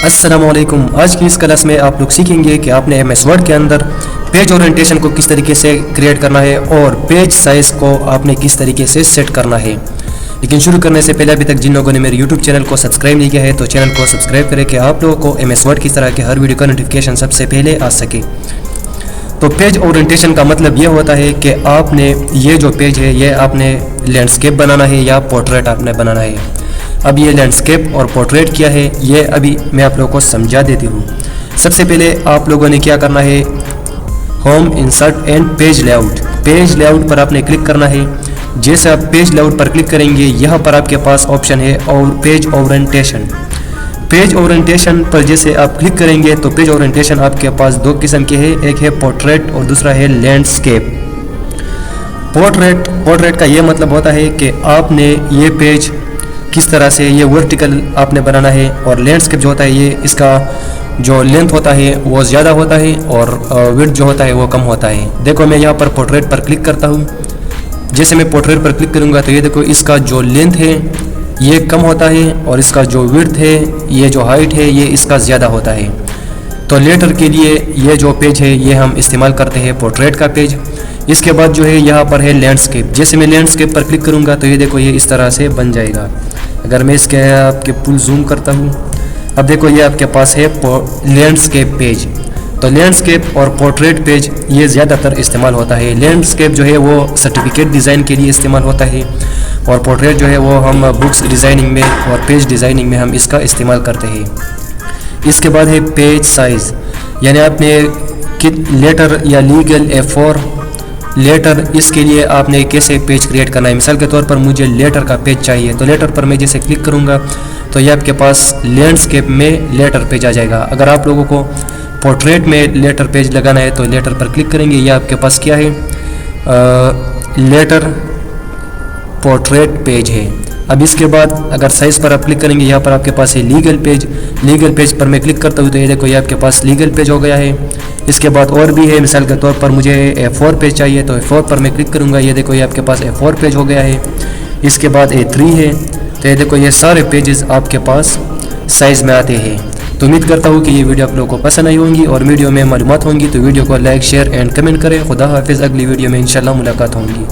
अस्सलामुअलैकुम। आज की इस क्लास में आप लोग सीखेंगे कि आपने MS वर्ड के अंदर पेज ओरिएंटेशन को किस तरीके से क्रिएट करना है और पेज साइज़ को आपने किस तरीके से सेट करना है। लेकिन शुरू करने से पहले अभी तक जिन लोगों ने मेरे YouTube चैनल को सब्सक्राइब नहीं किया है तो चैनल को सब्सक्राइब करें कि आप लोगों को MS वर्ड की तरह के हर वीडियो का नोटिफिकेशन सबसे पहले आ सके। तो पेज ओरिएंटेशन का मतलब ये होता है कि आपने ये जो पेज है ये आपने लैंडस्केप बनाना है या पोर्ट्रेट आपने बनाना है। अब ये लैंडस्केप और पोर्ट्रेट क्या है ये अभी मैं आप लोगों को समझा देती हूँ। सबसे पहले आप लोगों ने क्या करना है, home, insert and page layout. Page layout पर आपने क्लिक करना है। जैसे आप पेज लेआउट पर क्लिक करेंगे यहाँ पर आपके पास ऑप्शन है और पेज ओरिएंटेशन। पेज ओरिएंटेशन पर जैसे आप क्लिक करेंगे तो पेज ओरिएंटेशन आपके पास दो किस्म के हैं, एक है पोर्ट्रेट और दूसरा है लैंडस्केप। पोर्ट्रेट का ये मतलब होता है कि आपने ये पेज किस तरह से ये वर्टिकल आपने बनाना है, और लैंडस्केप जो होता है ये इसका जो लेंथ होता है वो ज़्यादा होता है और विड्थ जो होता है वो कम होता है। देखो मैं यहाँ पर पोर्ट्रेट पर क्लिक करता हूँ। जैसे मैं पोर्ट्रेट पर क्लिक करूँगा तो ये देखो इसका जो लेंथ है ये कम होता है और इसका जो विड्थ है, ये जो हाइट है ये इसका ज़्यादा होता है। तो लेटर के लिए ये जो पेज है ये हम इस्तेमाल करते हैं पोर्ट्रेट का पेज। इसके बाद जो है यहाँ पर है लैंडस्केप। जैसे मैं लैंडस्केप पर क्लिक करूँगा तो ये देखो ये इस तरह से बन जाएगा। अगर मैं इसके आपके फुल जूम करता हूँ, अब देखो ये आपके पास है लैंडस्केप पेज। तो लैंडस्केप और पोर्ट्रेट पेज ये ज़्यादातर इस्तेमाल होता है। लैंडस्केप जो है वो सर्टिफिकेट डिज़ाइन के लिए इस्तेमाल होता है और पोर्ट्रेट जो है वो हम बुक्स डिज़ाइनिंग में और पेज डिज़ाइनिंग में हम इसका इस्तेमाल करते हैं। इसके बाद है पेज साइज़, यानी आपने लेटर या लीगल A4 लेटर, इसके लिए आपने कैसे पेज क्रिएट करना है। मिसाल के तौर पर मुझे लेटर का पेज चाहिए तो लेटर पर मैं जैसे क्लिक करूँगा तो ये आपके पास लैंडस्केप में लेटर पेज आ जाएगा। अगर आप लोगों को पोर्ट्रेट में लेटर पेज लगाना है तो लेटर पर क्लिक करेंगे, ये आपके पास क्या है, लेटर पोर्ट्रेट पेज है। अब इसके बाद अगर साइज़ पर आप क्लिक करेंगे यहाँ पर आपके पास है लीगल पेज। लीगल पेज पर मैं क्लिक करता हूँ तो ये देखो ये आपके पास लीगल पेज हो गया है। इसके बाद और भी है, मिसाल के तौर पर मुझे A4 पेज चाहिए तो A4 पर मैं क्लिक करूँगा, ये देखो ये आपके पास A4 पेज हो गया है। इसके बाद A3 है, तो ये देखो ये सारे पेजेस आपके पास साइज़ में आते हैं। तो उम्मीद करता हूँ कि ये वीडियो आप लोगों को पसंद आई होंगी और वीडियो में मालूमात होंगी। तो वीडियो को लाइक, शेयर एंड कमेंट करें। खुदा हाफिज़। अगली वीडियो में इंशाल्लाह मुलाकात होंगी।